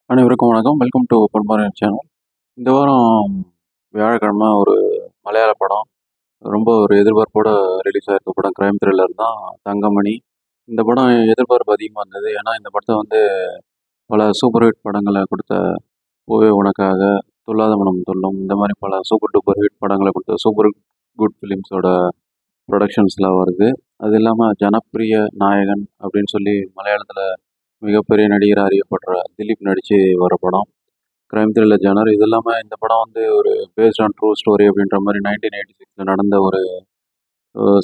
அனைவருக்கும் வணக்கம். Welcome to பொன்மாரின் சேனல். இந்த வாரம் வியாழக்கிழமை ஒரு மலையாள படம், ரொம்ப ஒரு எதிர்பார்ப்போட ரிலீஸ் ஆயிருக்க படம் கிரைம் த்ரில்லர் தான் தங்கமணி. இந்த படம் எதிர்பார்ப்பு அதிகமாக இருந்தது. ஏன்னா இந்த படத்தை வந்து பல சூப்பர் ஹிட் படங்களை கொடுத்த பூவே உனக்காக, துள்ளாத மனம் துள்ளும், இந்த மாதிரி பல சூப்பர் டூப்பர் ஹிட் படங்களை கொடுத்த சூப்பர் குட் ஃபிலிம்ஸோட ப்ரொடக்ஷன்ஸில் வருது. அது இல்லாமல் ஜனப்பிரிய நாயகன் அப்படின்னு சொல்லி மலையாளத்தில் மிகப்பெரிய நடிகராக அறியப்படுற திலீப் நடித்து வர படம் கிரைம் த்ரில்லர் ஜானர். இது இல்லாமல் இந்த படம் வந்து ஒரு பேஸ்ட் ஆன் ட்ரூ ஸ்டோரி அப்படின்ற மாதிரி 1986 நடந்த ஒரு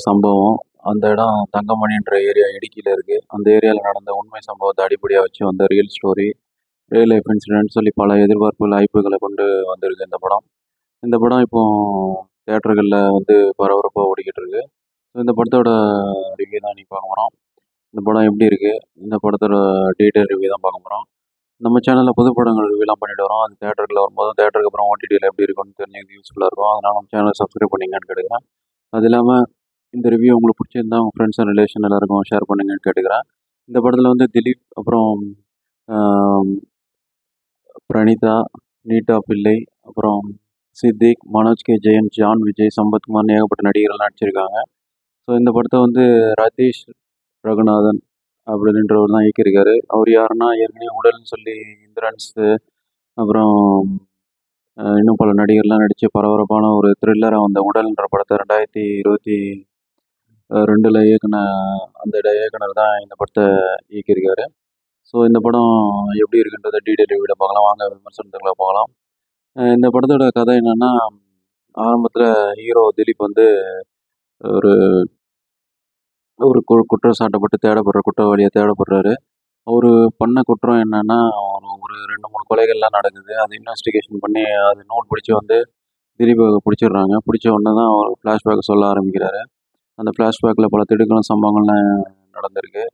சம்பவம். அந்த இடம் தங்கமணின்ற ஏரியா இடுக்கியில் இருக்குது. அந்த ஏரியாவில் நடந்த உண்மை சம்பவத்தை அடிப்படையாக வச்சு வந்த real story, real life incident சொல்லி பல எதிர்பார்ப்புகள் ஐப்புகளை கொண்டு வந்திருக்கு இந்த படம். இந்த படம் இப்போ தியேட்டர்களில் வந்து பரபரப்பாக ஓடிக்கிட்டு இருக்கு. இந்த படத்தோட ரிவ்யூ தான் நீ பார்க்க போகிறோம். இந்த படம் எப்படி இருக்குது, இந்த படத்தோட டீட்டெயில் ரிவ்யூ தான் பார்க்க போகிறோம். நம்ம சேனலில் புது படங்கள் ரிவ்யூலாம் பண்ணிட்டு வரோம். அது தேட்டரில் வரும்போது தேட்டருக்கு அப்புறம் ஓடிடியில் எப்படி இருக்குன்னு தெரிஞ்சு யூஸ்ஃபுல்லாக இருக்கும். அதனால் நம்ம சேனலை சப்ஸ்கிரைப் பண்ணிங்கன்னு கேட்டுக்கிறேன். அது இல்லாமல் இந்த ரிவ்யூ உங்களுக்கு பிடிச்சிருந்தா உங்கள் ஃப்ரெண்ட்ஸ் அண்ட் ரிலேஷன் எல்லாருக்கும் ஷேர் பண்ணுங்கன்னு கேட்டுக்கிறேன். இந்த படத்தில் வந்து திலீப், அப்புறம் பிரணீதா, நீட்டா பிள்ளை, அப்புறம் சித்திக், மனோஜ் கே ஜெயன், ஜான் விஜய், சம்பத்குமார்னு ஏகப்பட்ட நடிகர்கள்லாம் நடிச்சிருக்காங்க. ஸோ இந்த படத்தை வந்து ராஜேஷ் ரகுநாதன் அப்படின்றவர் தான் இயக்கியிருக்காரு. அவர் யாருன்னா ஏற்கனவே உடல்னு சொல்லி இந்திரன்ஸு, அப்புறம் இன்னும் பல நடிகர்லாம் நடித்து பரபரப்பான ஒரு த்ரில்லராக வந்த உடல்ன்ற படத்தை 2022 இயக்குன அந்த இயக்குனர் தான் இந்த படத்தை இயக்கியிருக்காரு. ஸோ இந்த படம் எப்படி இருக்குன்றத டீட்டெயில் ரிவ்யூவில் பார்க்கலாம். வாங்க விமர்சனத்துக்குள்ள போகலாம். இந்த படத்தோட கதை என்னென்னா, ஆரம்பத்தில் ஹீரோ திலீப் வந்து ஒரு ஒரு குற்றம் சாட்டப்பட்டு தேடப்படுற குற்றவாளியாக தேடப்படுறாரு. அவர் பண்ண குற்றம் என்னன்னா, ஒரு 2, 3 கொலைகள்லாம் நடக்குது. அது இன்வெஸ்டிகேஷன் பண்ணி அது நூல் பிடிச்சி வந்து திலீப்பை பிடிச்சிடுறாங்க. பிடிச்ச உடனே தான் அவர் ஃப்ளாஷ்பேக் சொல்ல ஆரம்பிக்கிறாரு. அந்த ஃப்ளாஷ்பேக்கில் பல திடுக்கிடும் சம்பவங்கள்லாம் நடந்திருக்கு.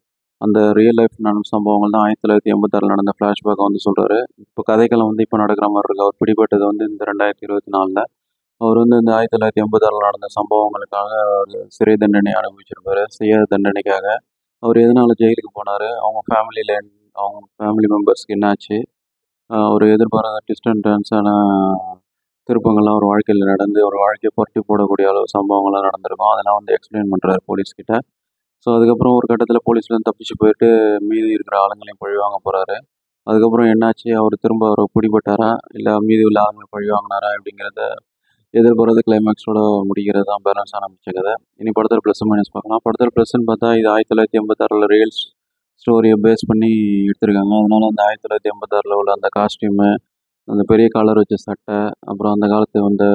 அந்த ரியல் லைஃப் நடந்த சம்பவங்கள் தான் 1986 நடந்த ஃப்ளாஷ்பேக்கை வந்து சொல்கிறாரு. இப்போ கதைக்களம் வந்து இப்போ நடக்கிற மாதிரி இருக்குது. அவர் பிடிபட்டது வந்து இந்த 2024. அவர் வந்து இந்த 1986 நடந்த சம்பவங்களுக்காக ஒரு சிறை தண்டனை அனுபவிச்சிருப்பாரு. செய்யாத தண்டனைக்காக அவர் எதனால ஜெயிலுக்கு போனார், அவங்க ஃபேமிலி மெம்பர்ஸ்க்கு என்னாச்சு, ஒரு எதிர்பாராத ட்விஸ்ட் அண்ட் டர்ன்ஸான திருப்பங்கள்லாம் ஒரு வாழ்க்கையில் நடந்து ஒரு வாழ்க்கையை புரட்டி போடக்கூடிய அளவு சம்பவங்கள்லாம் நடந்திருக்கும். அதெல்லாம் வந்து எக்ஸ்பிளைன் பண்ணுறாரு போலீஸ்கிட்ட. ஸோ அதுக்கப்புறம் ஒரு கட்டத்தில் போலீஸ்லேருந்து தப்பிச்சு போயிட்டு மீதி இருக்கிற ஆளுங்களையும் பழி வாங்க போகிறாரு. அதுக்கப்புறம் என்னாச்சு, அவர் திரும்ப அவர் பிடிபட்டாரா இல்லை மீதி உள்ள ஆளுங்களை பழி வாங்கினாரா அப்படிங்கிறத எதிர்பாராத கிளைமேக்ஸோட முடிக்கிறது தான் பேலன்ஸான மிச்ச கதை. இனி படத்தில் ப்ளஸ் மைனஸ் பார்க்கலாம். படத்தில் ப்ளஸ்ன்னு பார்த்தா இது 1986 ரியல் ஸ்டோரியை பேஸ் பண்ணி எடுத்திருக்காங்க. அதனால அந்த 1986 உள்ள அந்த காஸ்டியூமு, அந்த பெரிய காலர் வச்ச சட்டை, அப்புறம் அந்த காலத்து வந்து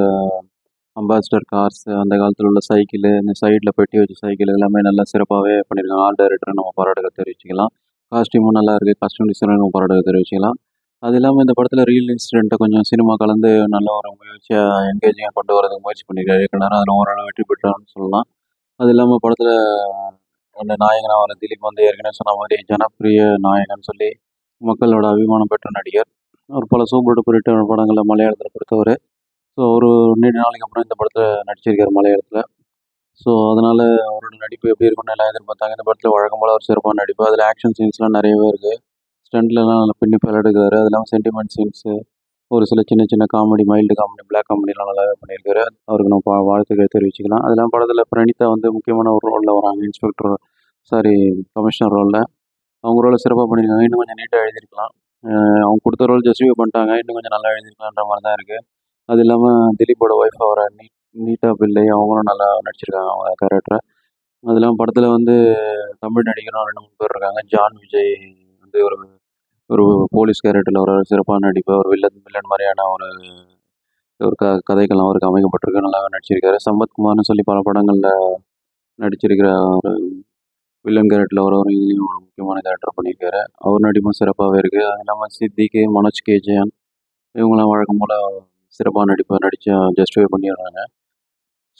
அம்பாசிடர் கார்ஸ், அந்த காலத்தில் உள்ள சைக்கிள், இந்த சைடில் பெட்டி வச்ச சைக்கிள் எல்லாமே நல்லா சிறப்பாகவே பண்ணியிருக்காங்க. ஆர்ட் டைரக்டர் நம்ம பாராட்டுகள் தெரிவிச்சுக்கலாம். காஸ்டியூமும் நல்லா இருக்குது. காஸ்டியூம் டிசைனர் நம்ம பாராட்டுகள் தெரிவிச்சுக்கலாம். அது இல்லாமல் இந்த படத்தில் ரியல் இன்சிடென்ட்டை கொஞ்சம் சினிமா கலந்து நல்ல ஒரு முயற்சியாக என்கேஜிங்காக கொண்டு வரதுக்கு முயற்சி பண்ணியிருக்காரு இயக்குனர். அதில் ஓரளவு வெற்றி பெற்றார்னு சொல்லலாம். அது இல்லாமல் படத்தில் அந்த நாயகனாக வர திலீப் வந்து ஏற்கனவே சொன்ன மாதிரி ஜனப்பிரிய நாயகன் சொல்லி மக்களோட அபிமானம் பெற்ற நடிகர். அவர் பல சூப்பர் டூப்பர் ஹிட் படங்களை மலையாளத்தில் கொடுத்தவர். ஸோ ஒரு நீண்ட நாளைக்கு அப்புறம் இந்த படத்தில் நடிச்சிருக்காரு மலையாளத்தில். ஸோ அதனால் அவரோட நடிப்பு எப்படி இருக்குன்னு எல்லாம் எதிர்பார்த்தாங்க. இந்த படத்தில் வழக்கம் போல் ஒரு சிறப்பான நடிப்பு. அதில் ஆக்ஷன் சீன்ஸ்லாம் நிறையவே இருக்குது. ஸ்டண்ட்லலாம் நல்லா பின்னி எடுக்கிறாரு. அது இல்லாமல் சென்டிமெண்ட் சீன்ஸு, ஒரு சில சின்ன சின்ன காமெடி, மைல்டு காமெடி, பிளாக் காமெடிலாம் நல்லாவே பண்ணியிருக்காரு. அவருக்கு நம்ம வாழ்த்துக்களை தெரிவிச்சுக்கலாம். அது இல்லாமல் படத்தில் பிரணீதா வந்து முக்கியமான ஒரு ரோலில் வராங்க. கமிஷனர் ரோலில். அவங்க ரோலை சிறப்பாக பண்ணியிருக்காங்க. இன்னும் கொஞ்சம் நீட்டாக எழுதியிருக்கலாம். அவங்க கொடுத்த ரோல் ஜஸ்டிஃபை பண்ணிட்டாங்க. இன்னும் கொஞ்சம் நல்லா எழுதியிருக்கலான்ற மாதிரி தான் இருக்குது. அது இல்லாமல் திலீப்போட ஒய்ஃப் வர நீட்டா பிள்ளை அவங்களும் நல்லா நடிச்சிருக்காங்க அவங்க கேரக்டரை. அது இல்லாமல் படத்தில் வந்து தமிழ் நடிகரும் 2, 3 பேர் இருக்காங்க. ஜான் விஜய் வந்து ஒரு ஒரு போலீஸ் கேரக்டரில் ஒரு சிறப்பான நடிப்பு. ஒரு வில்லன் மாதிரியான ஒரு ஒரு கதைக்கெல்லாம் அவருக்கு அமைக்கப்பட்டிருக்கு. நல்லாவே நடிச்சிருக்காரு. சம்பத்குமார்னு சொல்லி பல படங்களில் நடிச்சிருக்கிற ஒரு வில்லன் கேரக்டரில் ஒரு இதுலேயும் ஒரு முக்கியமான கேரக்டர் பண்ணியிருக்காரு. அவர் நடிப்பும் சிறப்பாகவே இருக்குது. அது இல்லாமல் சித்திக்கு, மனோஜ் கே ஜெயன் இவங்களாம் வழக்கம் போல் சிறப்பான நடிப்பை நடித்து ஜஸ்டிஃபை பண்ணிடுறாங்க.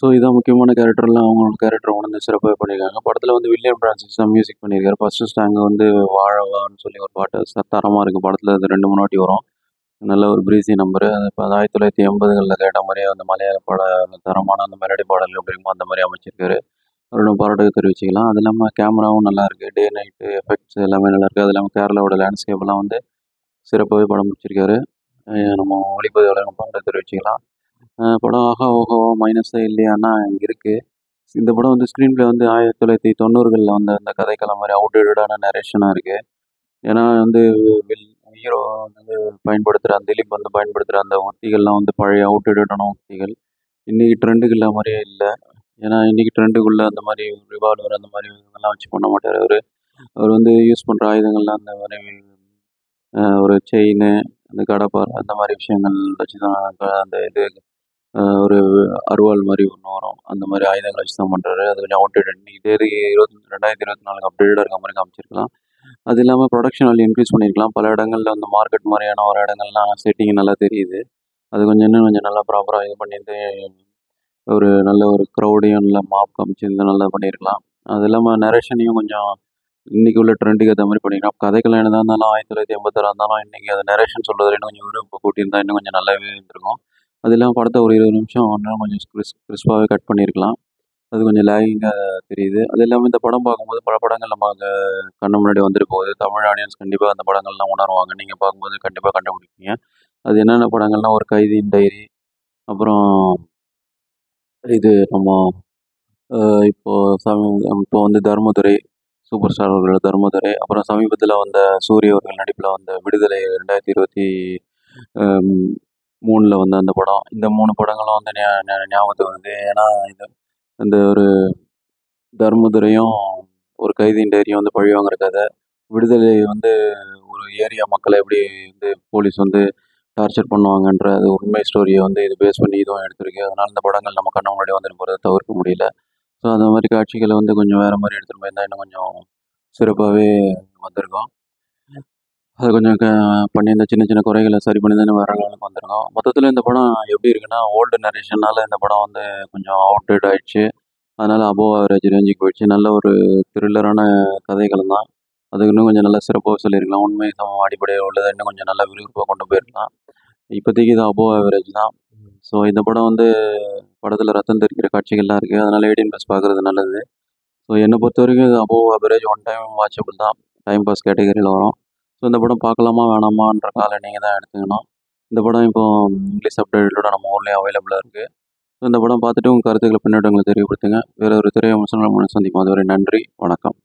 ஸோ இதான் முக்கியமான கேரக்டர்லாம் அவங்களோட கேரக்டரை உணர்ந்து சிறப்பாக பண்ணியிருக்காங்க. படத்தில் வந்து வில்லியம் பிரான்சிஸ் தான் மியூசிக் பண்ணியிருக்காரு. ஃபஸ்ட்டு ஸ்டாங் வந்து வாழவான்னு சொல்லி ஒரு பாட்டு தரமாக இருக்குது. படத்தில் அது 2, 3 வாட்டி வரும். நல்ல ஒரு ப்ரீஸி நம்பரு. அது இப்போ 1980களில் கேட்ட மாதிரியே அந்த மலையாள தரமான அந்த மெலடி பாடல் எப்படி இருக்குமோ அந்த மாதிரி அமைச்சிருக்காரு. அவரோட பாராட்டு தெரிவிச்சுக்கலாம். அது இல்லாமல் கேமராவும் நல்லாயிருக்கு. டே நைட்டு எஃபெக்ட்ஸ் எல்லாமே நல்லாயிருக்கு. அது இல்லாமல் கேரளாவோட லேண்ட்ஸ்கேப்லாம் வந்து சிறப்பாகவே படம் பிடிச்சிருக்காரு. நம்ம ஒளிப்பதிவாளர் பாராட்டு தெரிவிச்சுக்கலாம். படம் ஆஹா ஓஹோவா மைனஸே இல்லையான்னா இருக்குது. இந்த படம் வந்து ஸ்க்ரீன் ப்ளே வந்து 1990களில் வந்த அந்த கதைக்களம் மாதிரி அவுட்டேட்டடான நரேஷனாக இருக்குது. ஏன்னா வந்து ஹீரோ வந்து பயன்படுத்துகிற திலீப் வந்து பயன்படுத்துகிற அந்த உத்திகள்லாம் வந்து பழைய அவுட்டேட்டடான உத்திகள். இன்றைக்கி ட்ரெண்டுக்கு இல்ல மாதிரியே இல்லை. ஏன்னா இன்றைக்கி ட்ரெண்டுக்குள்ள அந்த மாதிரி ரிவால்வர் அந்த மாதிரி இதெல்லாம் வச்சு பண்ண மாட்டார் அவர். அவர் வந்து யூஸ் பண்ணுற ஆயுதங்கள்லாம் அந்த மாதிரி ஒரு செயினு, அந்த கடப்பாரை அந்த மாதிரி விஷயங்கள் வச்சு தான் அந்த இது ஒரு அருவாள் மாதிரி ஒன்று வரும். அந்த மாதிரி ஆயுதங்கள் வச்சு தான் பண்ணுறாரு. அது கொஞ்சம் அவுட்டேட்டட். இதே இது 2024 அப்டேட்டடாக இருக்க மாதிரி காமிச்சிருக்கலாம். அது இல்லாமல் ப்ரொடக்ஷன் வேல்யூ இன்க்ரீஸ் பண்ணியிருக்கலாம். பல இடங்கள்ல அந்த மார்க்கெட் மாதிரியான ஒரு இடங்கள்லாம் செட்டிங் நல்லா தெரியுது. அது கொஞ்சம் இன்னும் கொஞ்சம் நல்லா ப்ராப்பராக இது பண்ணியிருந்து ஒரு நல்ல ஒரு க்ரௌடையும் நல்லா மாப் காமிச்சிருந்து நல்லா பண்ணியிருக்கலாம். அது இல்லாமல் நரேஷனையும் கொஞ்சம் இன்னைக்கு உள்ள ட்ரெண்டுக்கு ஏற்ற மாதிரி பண்ணிக்கலாம். கதைகள் என்னதான் இருந்தாலும் 1986 இருந்தாலும் இன்றைக்கி அது நரேஷன் சொல்கிறதுல இன்னும் கொஞ்சம் விருப்பம் கூட்டியிருந்தா இன்னும் கொஞ்சம் நல்லாவே இருந்திருக்கும். அது இல்லாமல் படத்தை ஒரு 20 நிமிஷம் இன்னும் கொஞ்சம் கிறிஸ்பாகவே கட் பண்ணியிருக்கலாம். அது கொஞ்சம் லேகிங்காக தெரியுது. அது இல்லாமல் இந்த படம் பார்க்கும்போது பல படங்கள் நம்ம கண்ணு முன்னாடி வந்துட்டு போகுது. தமிழ் ஆடியன்ஸ் கண்டிப்பாக அந்த படங்கள்லாம் உணருவாங்க. நீங்கள் பார்க்கும்போது கண்டிப்பாக கண்டுபிடிப்பீங்க. அது என்னென்ன படங்கள்னால் ஒரு கைதியின் டைரி, அப்புறம் இது நம்ம இப்போ இப்போ வந்து தர்மதுரை, சூப்பர் ஸ்டார் அவர்களோட தர்மதுரை, அப்புறம் சமீபத்தில் வந்த சூரிய அவர்கள் நடிப்பில் வந்த விடுதலை 2023ல் வந்த அந்த படம். இந்த 3 படங்களும் வந்து ஞாபகத்துக்கு வருது. ஏன்னா இது இந்த ஒரு தர்மதுரையும், ஒரு கைதியின் டைரியும் வந்து பழிவாங்குற கதை. விடுதலை வந்து ஒரு ஏரியா மக்களை எப்படி வந்து போலீஸ் வந்து டார்ச்சர் பண்ணுவாங்கன்ற அது உண்மை ஸ்டோரியை வந்து இது பேஸ் பண்ணி இதுவும் எடுத்திருக்கு. அதனால இந்த படங்கள் நம்ம கண்ணு முன்னாடி வந்துட்டு போகிறத தவிர்க்க முடியல. ஸோ அந்த மாதிரி காட்சிகளை வந்து கொஞ்சம் வேறு மாதிரி எடுத்துகிட்டு போயிருந்தா இன்னும் கொஞ்சம் சிறப்பாகவே வந்திருக்கும். அது கொஞ்சம் பண்ணி இந்த சின்ன சின்ன குறைகளை சரி பண்ணி தான் வேறு லெவலுக்கு வந்திருக்கும். மொத்தத்தில் இந்த படம் எப்படி இருக்குன்னா, ஓல்டு நரேஷனால் இந்த படம் வந்து கொஞ்சம் அவுட்டேட் ஆயிடுச்சு. அதனால் அபோவ் ஆவரேஜ் ரேஞ்சுக்கு போயிடுச்சு. நல்ல ஒரு த்ரில்லரான கதைகள் தான். அதுக்கு இன்னும் கொஞ்சம் நல்லா சிறப்பாக சொல்லியிருக்கலாம். உண்மை சம்பவம் அடிப்படையில் உள்ளதை இன்னும் கொஞ்சம் நல்லா விறுவிறுப்பாக கொண்டு போயிருக்கலாம். இப்போதைக்கு இது அபோவ் ஆவரேஜ் தான். ஸோ இந்த படம் வந்து படத்தில் ரத்தம் தெரிக்கிற காட்சிகள்லாம் இருக்குது. அதனால் 18+ பார்க்குறது நல்லது. ஸோ என்னை பொறுத்த வரைக்கும் இது above average one time watchable தான். டைம் பாஸ் கேட்டகரியில் வரும். ஸோ இந்த படம் பார்க்கலாமா வேணாமான்ற காலை நீங்கள் தான் எடுத்துக்கணும். இந்த படம் இப்போ இங்கிலீஷ் சப்டைட்டிலோட நம்ம ஊர்லேயும் அவைலபிளாக இருக்குது. ஸோ இந்த படம் பார்த்துட்டு உங்கள் கருத்துக்களை பின்னாடி எங்களுக்கு தெரியப்படுத்துங்க. வேறு ஒரு திரை விமர்சனம் சந்திப்போம். அதுவரை நன்றி, வணக்கம்.